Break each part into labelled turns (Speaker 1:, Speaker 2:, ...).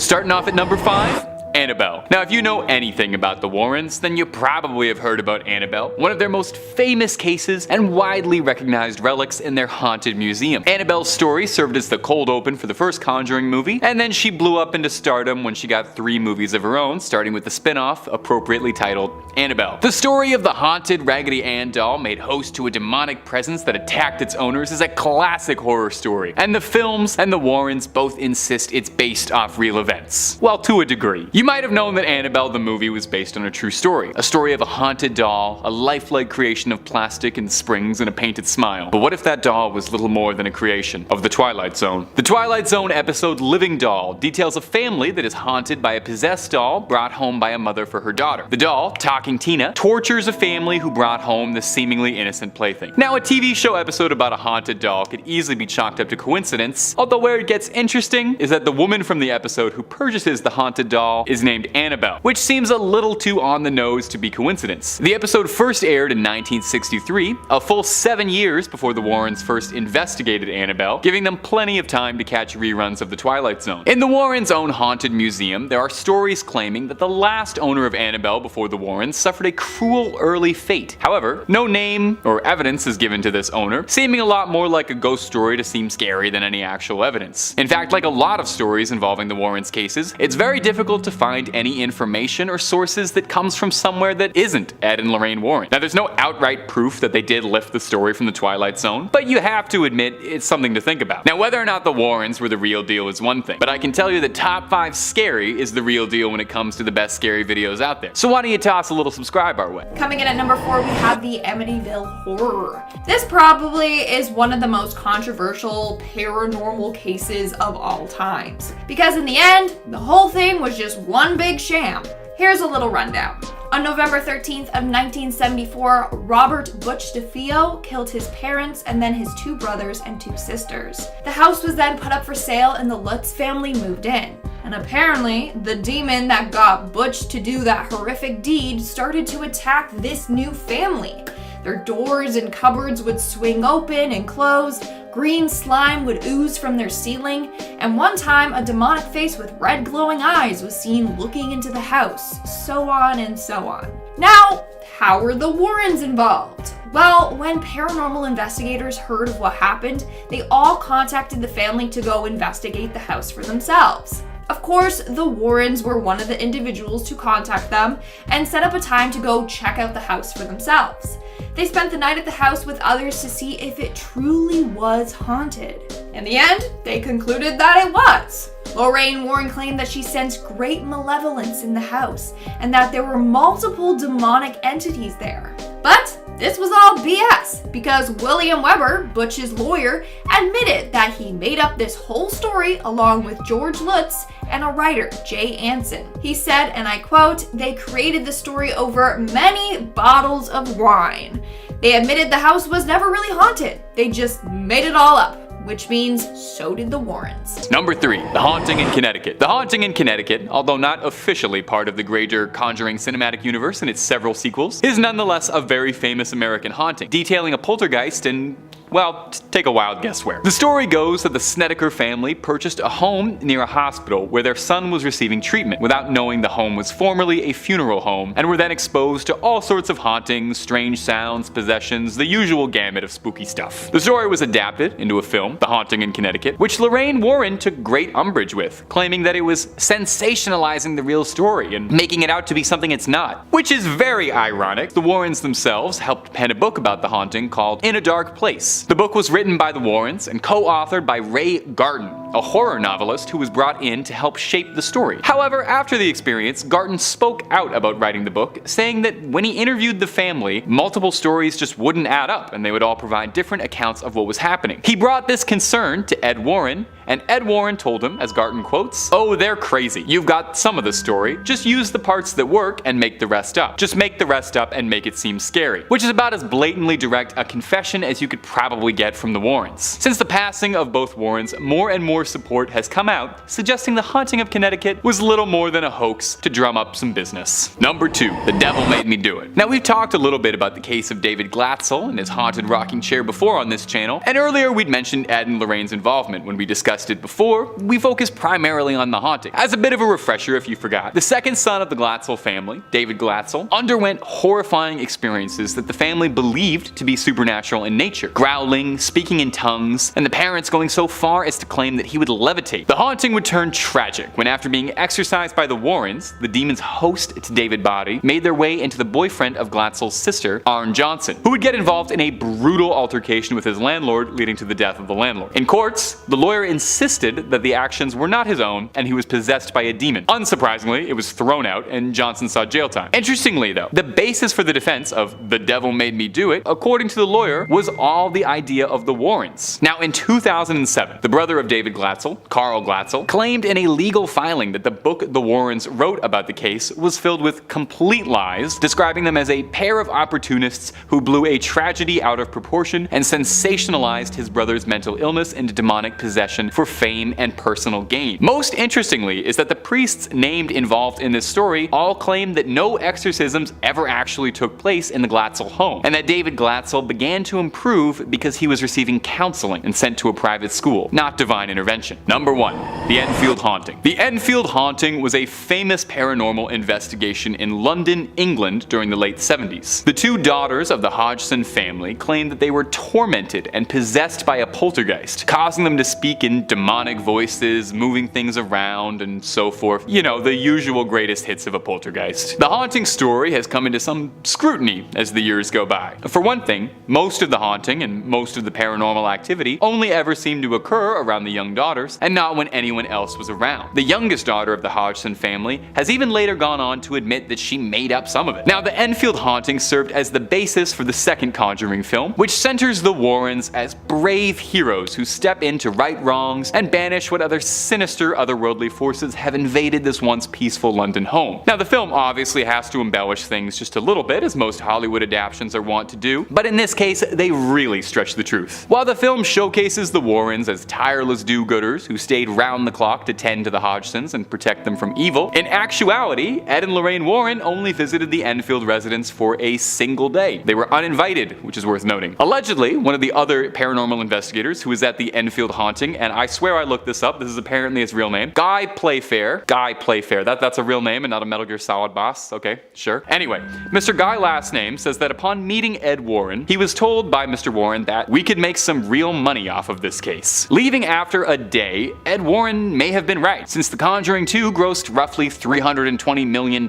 Speaker 1: starting off at number 5. Annabelle. Now, if you know anything about the Warrens, then you probably have heard about Annabelle, one of their most famous cases and widely recognized relics in their haunted museum. Annabelle's story served as the cold open for the first Conjuring movie, and then she blew up into stardom when she got 3 movies of her own, starting with the spin-off appropriately titled Annabelle. The story of the haunted Raggedy Ann doll made host to a demonic presence that attacked its owners is a classic horror story, and the films and the Warrens both insist it's based off real events. Well, to a degree. You might have known that Annabelle the movie was based on a true story. A story of a haunted doll, a lifelike creation of plastic and springs and a painted smile. But what if that doll was little more than a creation of the Twilight Zone? The Twilight Zone episode Living Doll details a family that is haunted by a possessed doll brought home by a mother for her daughter. The doll, Talking Tina, tortures a family who brought home the seemingly innocent plaything. Now, a TV show episode about a haunted doll could easily be chalked up to coincidence, although where it gets interesting is that the woman from the episode who purchases the haunted doll is named Annabelle, which seems a little too on the nose to be coincidence. The episode first aired in 1963, a full 7 years before the Warrens first investigated Annabelle, giving them plenty of time to catch reruns of The Twilight Zone. In the Warrens' own haunted museum, there are stories claiming that the last owner of Annabelle before the Warrens suffered a cruel early fate. However, no name or evidence is given to this owner, seeming a lot more like a ghost story to seem scary than any actual evidence. In fact, like a lot of stories involving the Warrens cases, it's very difficult to find any information or sources that comes from somewhere that isn't Ed and Lorraine Warren. Now, there's no outright proof that they did lift the story from the Twilight Zone, but you have to admit it's something to think about. Now, whether or not the Warrens were the real deal is one thing, but I can tell you that Top 5 Scary is the real deal when it comes to the best scary videos out there. So why don't you toss a little subscribe our way?
Speaker 2: Coming in at number 4, we have the Amityville Horror. This probably is one of the most controversial paranormal cases of all times, because in the end, the whole thing was just one big sham. Here's a little rundown. On November 13th of 1974, Robert Butch DeFeo killed his parents and then his 2 brothers and 2 sisters. The house was then put up for sale and the Lutz family moved in. And apparently, the demon that got Butch to do that horrific deed started to attack this new family. Their doors and cupboards would swing open and close, green slime would ooze from their ceiling, and one time a demonic face with red glowing eyes was seen looking into the house, so on and so on. Now, how were the Warrens involved? Well, when paranormal investigators heard of what happened, they all contacted the family to go investigate the house for themselves. Of course, the Warrens were one of the individuals to contact them and set up a time to go check out the house for themselves. They spent the night at the house with others to see if it truly was haunted. In the end, they concluded that it was. Lorraine Warren claimed that she sensed great malevolence in the house and that there were multiple demonic entities there. But this was all BS because William Weber, Butch's lawyer, admitted that he made up this whole story along with George Lutz and a writer, Jay Anson. He said, and I quote, "They created the story over many bottles of wine. They admitted the house was never really haunted. They just made it all up." Which means so did the Warrens.
Speaker 1: Number 3, The Haunting in Connecticut. The Haunting in Connecticut, although not officially part of the greater Conjuring cinematic universe and its several sequels, is nonetheless a very famous American haunting, detailing a poltergeist and, well, take a wild guess where. The story goes that the Snedeker family purchased a home near a hospital where their son was receiving treatment without knowing the home was formerly a funeral home and were then exposed to all sorts of hauntings, strange sounds, possessions, the usual gamut of spooky stuff. The story was adapted into a film, The Haunting in Connecticut, which Lorraine Warren took great umbrage with, claiming that it was sensationalizing the real story and making it out to be something it's not. Which is very ironic. The Warrens themselves helped pen a book about the haunting called In a Dark Place. The book was written by the Warrens and co-authored by Ray Garton, a horror novelist who was brought in to help shape the story. However, after the experience, Garton spoke out about writing the book, saying that when he interviewed the family, multiple stories just wouldn't add up and they would all provide different accounts of what was happening. He brought this concern to Ed Warren, and Ed Warren told him, as Garton quotes, "Oh, they're crazy. You've got some of the story. Just use the parts that work and make the rest up. Just make the rest up and make it seem scary." Which is about as blatantly direct a confession as you could probably get from the Warrens. Since the passing of both Warrens, more and more support has come out, suggesting the Haunting of Connecticut was little more than a hoax to drum up some business. Number 2, The Devil Made Me Do It. Now, we've talked a little bit about the case of David Glatzel and his haunted rocking chair before on this channel, and earlier we'd mentioned Ed and Lorraine's involvement when we discussed discussed it before, we focus primarily on the haunting. As a bit of a refresher if you forgot, the second son of the Glatzel family, David Glatzel, underwent horrifying experiences that the family believed to be supernatural in nature. Growling, speaking in tongues, and the parents going so far as to claim that he would levitate. The haunting would turn tragic when, after being exorcised by the Warrens, the demon's host to David's body made their way into the boyfriend of Glatzel's sister, Arne Johnson, who would get involved in a brutal altercation with his landlord, leading to the death of the landlord. In courts, the lawyer insisted that the actions were not his own and he was possessed by a demon. Unsurprisingly, it was thrown out and Johnson saw jail time. Interestingly though, the basis for the defense of "the devil made me do it," according to the lawyer, was all the idea of the Warrens. Now in 2007, the brother of David Glatzel, Carl Glatzel, claimed in a legal filing that the book the Warrens wrote about the case was filled with complete lies, describing them as a pair of opportunists who blew a tragedy out of proportion and sensationalized his brother's mental illness into demonic possession for fame and personal gain. Most interestingly is that the priests named involved in this story all claimed that no exorcisms ever actually took place in the Glatzel home, and that David Glatzel began to improve because he was receiving counseling and sent to a private school, not divine intervention. Number 1. The Enfield Haunting. The Enfield Haunting was a famous paranormal investigation in London, England during the late 70s. The two daughters of the Hodgson family claimed that they were tormented and possessed by a poltergeist, causing them to speak in demonic voices, moving things around, and so forth. You know, the usual greatest hits of a poltergeist. The haunting story has come into some scrutiny as the years go by. For one thing, most of the haunting and most of the paranormal activity only ever seemed to occur around the young daughters, and not when anyone else was around. The youngest daughter of the Hodgson family has even later gone on to admit that she made up some of it. Now, the Enfield Haunting served as the basis for the second Conjuring film, which centers the Warrens as brave heroes who step in to right wrongs and banish what other sinister otherworldly forces have invaded this once peaceful London home. Now, the film obviously has to embellish things just a little bit, as most Hollywood adaptations are wont to do, but in this case, they really stretch the truth. While the film showcases the Warrens as tireless do-gooders who stayed round the clock to tend to the Hodgsons and protect them from evil, in actuality, Ed and Lorraine Warren only visited the Enfield residence for a single day. They were uninvited, which is worth noting. Allegedly, one of the other paranormal investigators who was at the Enfield Haunting, and I swear I looked this up, this is apparently his real name, Guy Playfair, that's a real name and not a Metal Gear Solid boss, okay, sure. Anyway, Mr. Guy last name says that upon meeting Ed Warren, he was told by Mr. Warren that we could make some real money off of this case. Leaving after a day, Ed Warren may have been right, since The Conjuring 2 grossed roughly $320 million,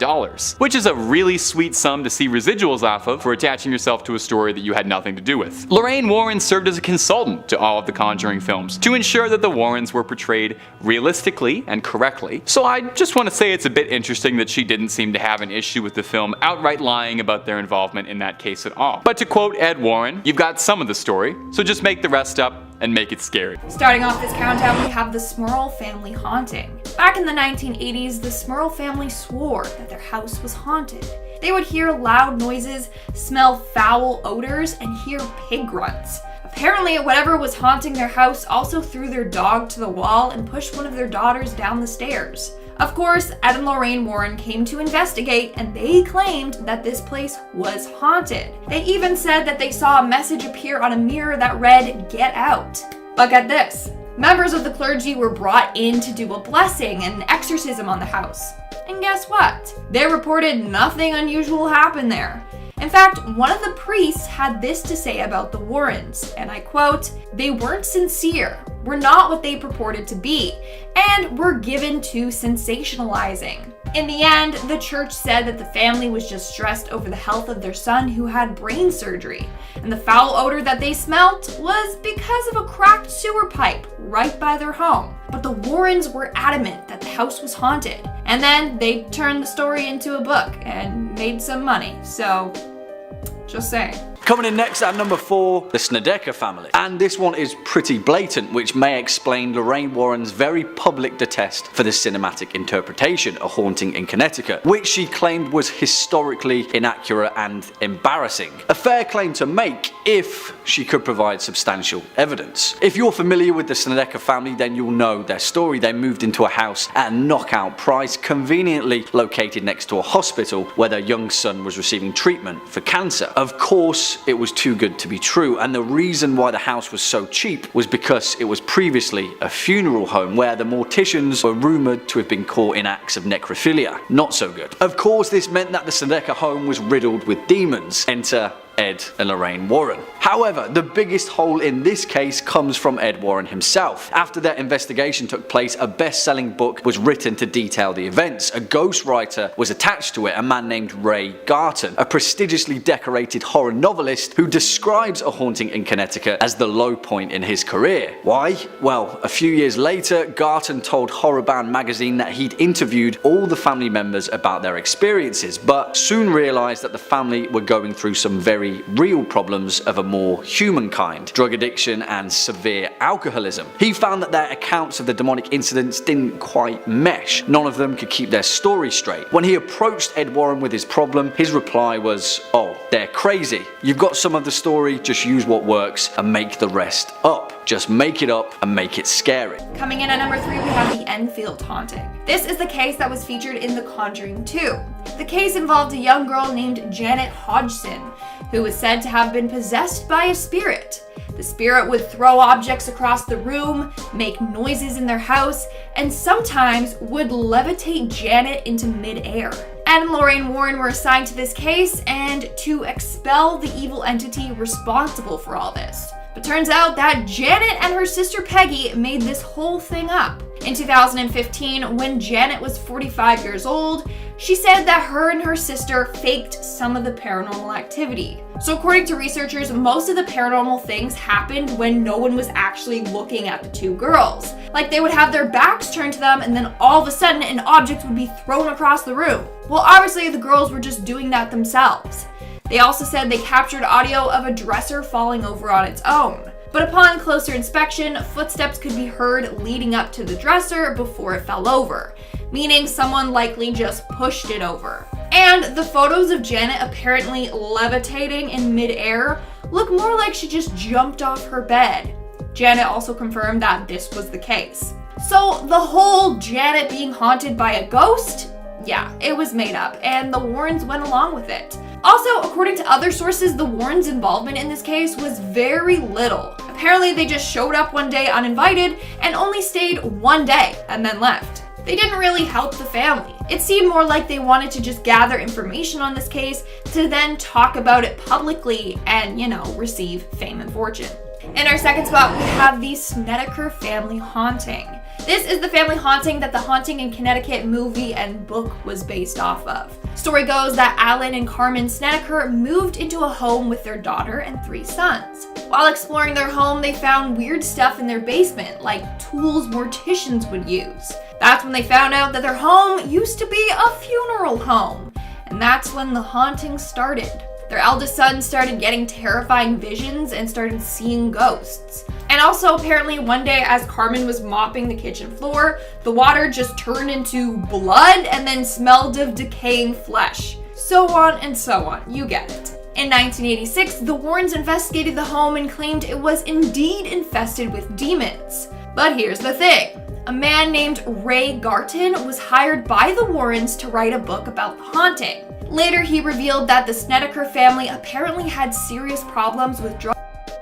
Speaker 1: which is a really sweet sum to see residuals off of for attaching yourself to a story that you had nothing to do with. Lorraine Warren served as a consultant to all of the Conjuring films to ensure that the Warrens were portrayed realistically and correctly, so I just want to say it's a bit interesting that she didn't seem to have an issue with the film outright lying about their involvement in that case at all. But to quote Ed Warren, "You've got some of the story, so just make the rest up and make it scary."
Speaker 2: Starting off this countdown, we have the Smurl family haunting. Back in the 1980s, the Smurl family swore that their house was haunted. They would hear loud noises, smell foul odors, and hear pig grunts. Apparently, whatever was haunting their house also threw their dog to the wall and pushed one of their daughters down the stairs. Of course, Ed and Lorraine Warren came to investigate, and they claimed that this place was haunted. They even said that they saw a message appear on a mirror that read, "Get out." But get this, members of the clergy were brought in to do a blessing and an exorcism on the house. And guess what? They reported nothing unusual happened there. In fact, one of the priests had this to say about the Warrens, and I quote, "They weren't sincere, were not what they purported to be, and were given to sensationalizing." In the end, the church said that the family was just stressed over the health of their son who had brain surgery, and the foul odor that they smelt was because of a cracked sewer pipe right by their home. But the Warrens were adamant that the house was haunted, and then they turned the story into a book and made some money, so just saying.
Speaker 3: Coming in next at number 4, the Snedeker family. And this one is pretty blatant, which may explain Lorraine Warren's very public detest for the cinematic interpretation of Haunting in Connecticut, which she claimed was historically inaccurate and embarrassing. A fair claim to make if she could provide substantial evidence. If you're familiar with the Snedeker family, then you'll know their story. They moved into a house at a knockout price, conveniently located next to a hospital where their young son was receiving treatment for cancer. Of course, course, it was too good to be true, and the reason why the house was so cheap was because it was previously a funeral home where the morticians were rumoured to have been caught in acts of necrophilia. Not so good. Of course, this meant that the Snedeker home was riddled with demons. Enter Ed and Lorraine Warren. However, the biggest hole in this case comes from Ed Warren himself. After their investigation took place, a best-selling book was written to detail the events. A ghostwriter was attached to it, a man named Ray Garton, a prestigiously decorated horror novelist who describes a haunting in Connecticut as the low point in his career. Why? Well, a few years later, Garton told Horror Bound magazine that he'd interviewed all the family members about their experiences, but soon realized that the family were going through some very real problems of a more human kind: drug addiction and severe alcoholism. He found that their accounts of the demonic incidents didn't quite mesh. None of them could keep their story straight. When he approached Ed Warren with his problem, his reply was, "Oh, they're crazy. You've got some of the story, just use what works and make the rest up. Just make it up and make it scary."
Speaker 2: Coming in at number 3, we have the Enfield haunting. This is the case that was featured in The Conjuring 2. The case involved a young girl named Janet Hodgson, who was said to have been possessed by a spirit. The spirit would throw objects across the room, make noises in their house, and sometimes would levitate Janet into mid-air. Ed and Lorraine Warren were assigned to this case and to expel the evil entity responsible for all this. But turns out that Janet and her sister Peggy made this whole thing up. In 2015, when Janet was 45 years old, she said that her and her sister faked some of the paranormal activity. So according to researchers, most of the paranormal things happened when no one was actually looking at the two girls. Like they would have their backs turned to them and then all of a sudden an object would be thrown across the room. Well, obviously the girls were just doing that themselves. They also said they captured audio of a dresser falling over on its own. But upon closer inspection, footsteps could be heard leading up to the dresser before it fell over, meaning someone likely just pushed it over. And the photos of Janet apparently levitating in mid-air look more like she just jumped off her bed. Janet also confirmed that this was the case. So the whole Janet being haunted by a ghost? Yeah, it was made up, and the Warrens went along with it. Also, according to other sources, the Warrens' involvement in this case was very little. Apparently, they just showed up one day uninvited and only stayed one day and then left. They didn't really help the family. It seemed more like they wanted to just gather information on this case to then talk about it publicly and, receive fame and fortune. In our second spot, we have the Snedeker family haunting. This is the family haunting that the Haunting in Connecticut movie and book was based off of. Story goes that Alan and Carmen Snedeker moved into a home with their daughter and 3 sons. While exploring their home, they found weird stuff in their basement, like tools morticians would use. That's when they found out that their home used to be a funeral home. And that's when the haunting started. Their eldest son started getting terrifying visions and started seeing ghosts. And also apparently one day as Carmen was mopping the kitchen floor, the water just turned into blood and then smelled of decaying flesh. So on and so on, you get it. In 1986, the Warrens investigated the home and claimed it was indeed infested with demons. But here's the thing. A man named Ray Garton was hired by the Warrens to write a book about the haunting. Later, he revealed that the Snedeker family apparently had serious problems with drugs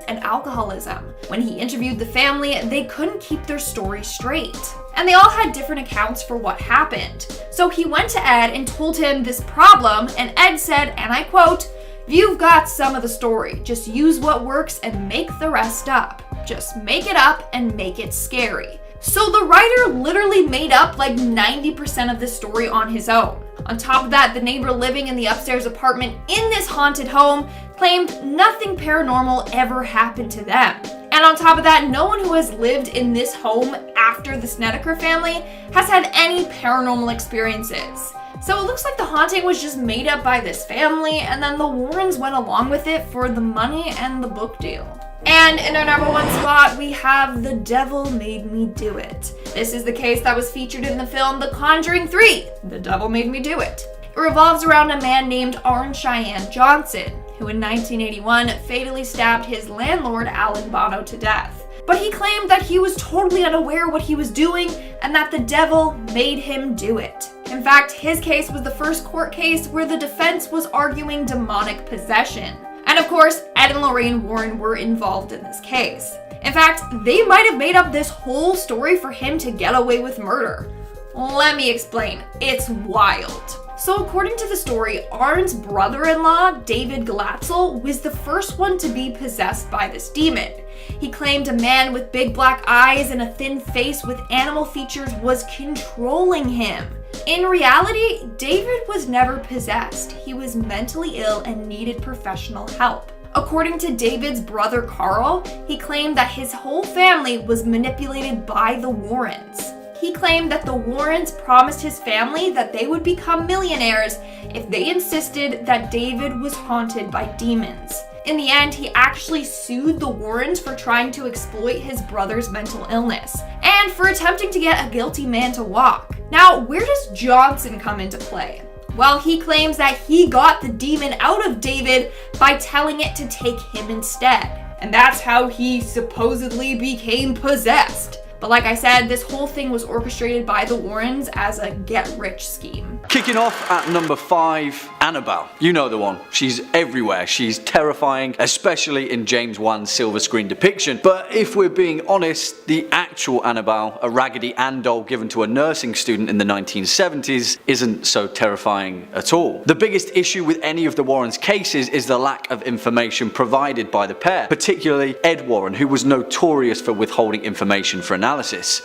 Speaker 2: and alcoholism. When he interviewed the family, they couldn't keep their story straight. And they all had different accounts for what happened. So he went to Ed and told him this problem, and Ed said, and I quote, "You've got some of the story. Just use what works and make the rest up. Just make it up and make it scary." So the writer literally made up like 90% of the story on his own. On top of that, the neighbor living in the upstairs apartment in this haunted home claimed nothing paranormal ever happened to them. And on top of that, no one who has lived in this home after the Snedeker family has had any paranormal experiences. So it looks like the haunting was just made up by this family, and then the Warrens went along with it for the money and the book deal. And in our number 1 spot, we have The Devil Made Me Do It. This is the case that was featured in the film The Conjuring 3, The Devil Made Me Do It. It revolves around a man named Arne Johnson, who in 1981 fatally stabbed his landlord, Alan Bono, to death. But he claimed that he was totally unaware what he was doing and that the devil made him do it. In fact, his case was the first court case where the defense was arguing demonic possession. And of course, Ed and Lorraine Warren were involved in this case. In fact, they might have made up this whole story for him to get away with murder. Let me explain. It's wild. So according to the story, Arne's brother-in-law, David Glatzel, was the first one to be possessed by this demon. He claimed a man with big black eyes and a thin face with animal features was controlling him. In reality, David was never possessed. He was mentally ill and needed professional help. According to David's brother Carl, he claimed that his whole family was manipulated by the Warrens. He claimed that the Warrens promised his family that they would become millionaires if they insisted that David was haunted by demons. In the end, he actually sued the Warrens for trying to exploit his brother's mental illness, and for attempting to get a guilty man to walk. Now, where does Johnson come into play? Well, he claims that he got the demon out of David by telling it to take him instead. And that's how he supposedly became possessed. But like I said, this whole thing was orchestrated by the Warrens as a get-rich scheme.
Speaker 3: Kicking off at number 5, Annabelle. You know the one. She's everywhere. She's terrifying, especially in James Wan's silver screen depiction. But if we're being honest, the actual Annabelle, a Raggedy Ann doll given to a nursing student in the 1970s, isn't so terrifying at all. The biggest issue with any of the Warrens' cases is the lack of information provided by the pair, particularly Ed Warren, who was notorious for withholding information for analysis.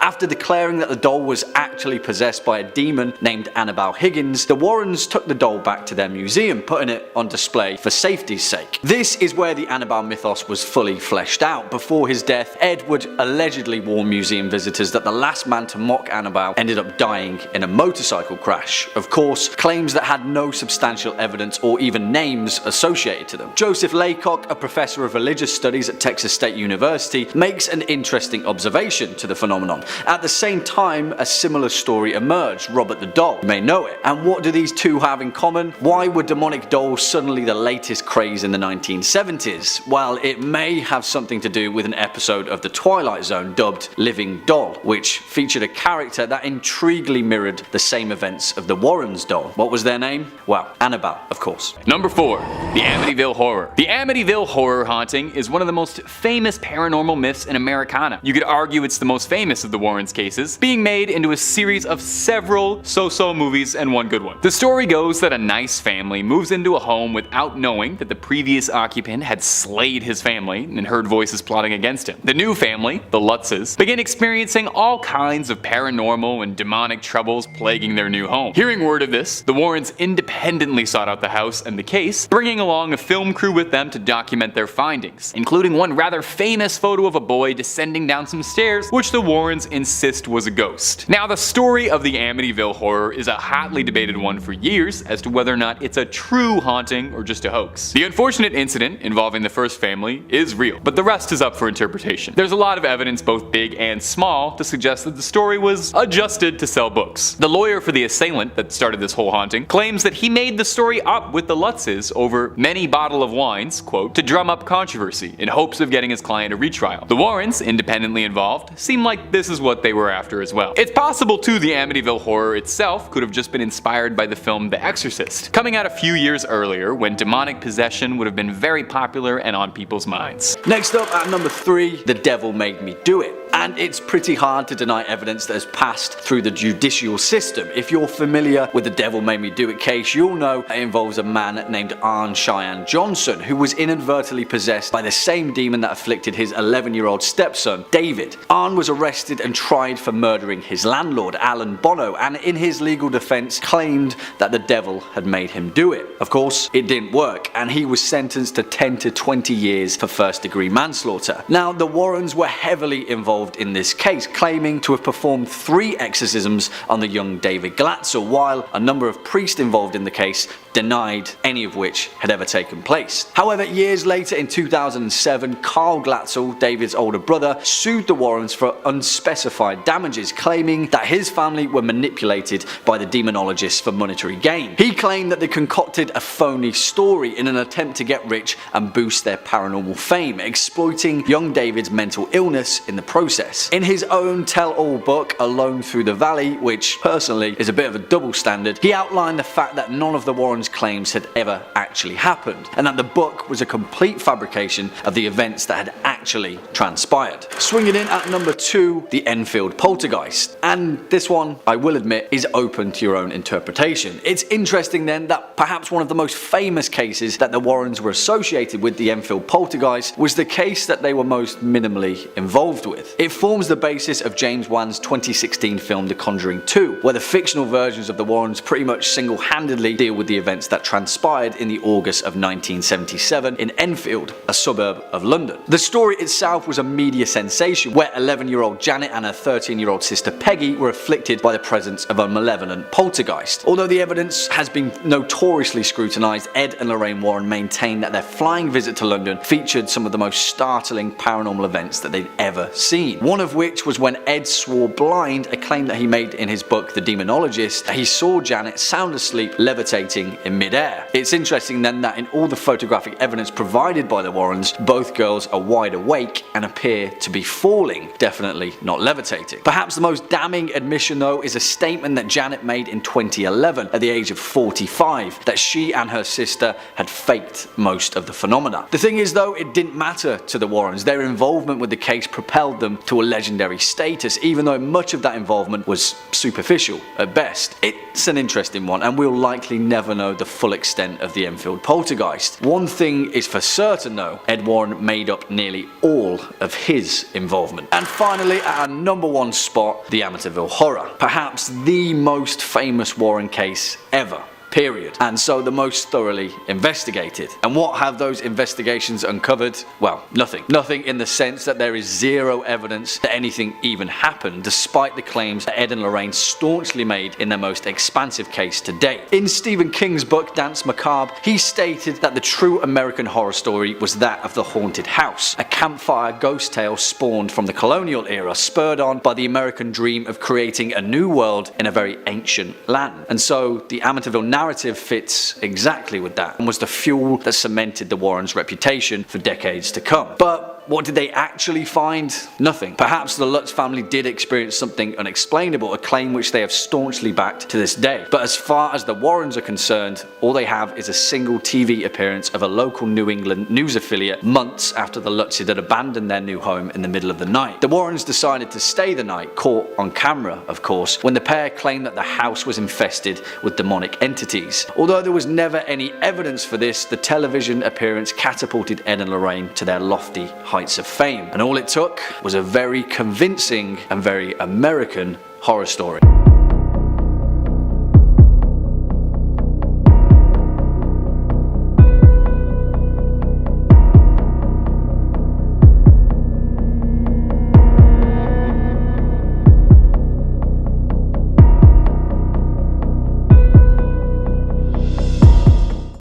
Speaker 3: After declaring that the doll was actually possessed by a demon named Annabelle Higgins, the Warrens took the doll back to their museum, putting it on display for safety's sake. This is where the Annabelle mythos was fully fleshed out. Before his death, Ed would allegedly warn museum visitors that the last man to mock Annabelle ended up dying in a motorcycle crash. Of course, claims that had no substantial evidence or even names associated to them. Joseph Laycock, a professor of religious studies at Texas State University, makes an interesting observation to the phenomenon. At the same time, a similar story emerged, Robert the Doll. You may know it. And what do these two have in common? Why were demonic dolls suddenly the latest craze in the 1970s? Well, it may have something to do with an episode of The Twilight Zone dubbed Living Doll, which featured a character that intriguingly mirrored the same events of the Warrens' doll. What was their name? Well, Annabelle, of course.
Speaker 1: Number 4. The Amityville Horror. The Amityville Horror haunting is one of the most famous paranormal myths in Americana. You could argue it's the most famous of the Warrens' cases, being made into a series of several so-so movies and one good one. The story goes that a nice family moves into a home without knowing that the previous occupant had slayed his family and heard voices plotting against him. The new family, the Lutzes, begin experiencing all kinds of paranormal and demonic troubles plaguing their new home. Hearing word of this, the Warrens independently sought out the house and the case, bringing along a film crew with them to document their findings, including one rather famous photo of a boy descending down some stairs, which the Warrens insist was a ghost. Now, the story of the Amityville Horror is a hotly debated one for years as to whether or not it's a true haunting or just a hoax. The unfortunate incident involving the first family is real, but the rest is up for interpretation. There's a lot of evidence, both big and small, to suggest that the story was adjusted to sell books. The lawyer for the assailant that started this whole haunting claims that he made the story up with the Lutzes over many bottle of wines, quote, to drum up controversy in hopes of getting his client a retrial. The Warrens, independently involved, seem like this is what they were after as well. It's possible too the Amityville Horror itself could have just been inspired by the film The Exorcist, coming out a few years earlier when demonic possession would have been very popular and on people's minds.
Speaker 3: Next up at number 3, The Devil Made Me Do It. And it's pretty hard to deny evidence that has passed through the judicial system. If you're familiar with the Devil Made Me Do It case, you'll know it involves a man named Arne Cheyenne Johnson, who was inadvertently possessed by the same demon that afflicted his 11-year-old stepson, David. Arne was arrested and tried for murdering his landlord, Alan Bono, and in his legal defense claimed that the devil had made him do it. Of course, it didn't work, and he was sentenced to 10 to 20 years for first-degree manslaughter. Now, the Warrens were heavily involved in this case, claiming to have performed 3 exorcisms on the young David Glatzel, while a number of priests involved in the case denied any of which had ever taken place. However, years later in 2007, Carl Glatzel, David's older brother, sued the Warrens for unspecified damages, claiming that his family were manipulated by the demonologists for monetary gain. He claimed that they concocted a phony story in an attempt to get rich and boost their paranormal fame, exploiting young David's mental illness in the process. process. In his own tell-all book, Alone Through the Valley, which personally is a bit of a double standard, he outlined the fact that none of the Warrens' claims had ever actually happened, and that the book was a complete fabrication of the events that had actually transpired. Swinging in at number 2, the Enfield Poltergeist. And this one, I will admit, is open to your own interpretation. It's interesting then that perhaps one of the most famous cases that the Warrens were associated with the Enfield Poltergeist was the case that they were most minimally involved with. It forms the basis of James Wan's 2016 film The Conjuring 2, where the fictional versions of the Warrens pretty much single-handedly deal with the events that transpired in the August of 1977 in Enfield, a suburb of London. The story itself was a media sensation, where 11-year-old Janet and her 13-year-old sister Peggy were afflicted by the presence of a malevolent poltergeist. Although the evidence has been notoriously scrutinised, Ed and Lorraine Warren maintained that their flying visit to London featured some of the most startling paranormal events that they'd ever seen. One of which was when Ed swore blind, a claim that he made in his book The Demonologist, that he saw Janet sound asleep levitating in midair. It's interesting then that in all the photographic evidence provided by the Warrens, both girls are wide awake and appear to be falling, definitely not levitating. Perhaps the most damning admission though is a statement that Janet made in 2011 at the age of 45, that she and her sister had faked most of the phenomena. The thing is though, it didn't matter to the Warrens. Their involvement with the case propelled them to a legendary status, even though much of that involvement was superficial at best. It's an interesting one, and we'll likely never know the full extent of the Enfield Poltergeist. One thing is for certain though, Ed Warren made up nearly all of his involvement. And finally, at our number 1 spot, the Amityville Horror. Perhaps the most famous Warren case ever. Period. And so the most thoroughly investigated. And what have those investigations uncovered? Well, nothing. Nothing in the sense that there is zero evidence that anything even happened, despite the claims that Ed and Lorraine staunchly made in their most expansive case to date. In Stephen King's book Danse Macabre, he stated that the true American horror story was that of the haunted house, a campfire ghost tale spawned from the colonial era, spurred on by the American dream of creating a new world in a very ancient land. And so the Amityville narrative fits exactly with that, and was the fuel that cemented the Warrens' reputation for decades to come. But what did they actually find? Nothing. Perhaps the Lutz family did experience something unexplainable, a claim which they have staunchly backed to this day. But as far as the Warrens are concerned, all they have is a single TV appearance of a local New England news affiliate months after the Lutzes had abandoned their new home in the middle of the night. The Warrens decided to stay the night, caught on camera of course, when the pair claimed that the house was infested with demonic entities. Although there was never any evidence for this, the television appearance catapulted Ed and Lorraine to their lofty heights of fame, and all it took was a very convincing and very American horror story.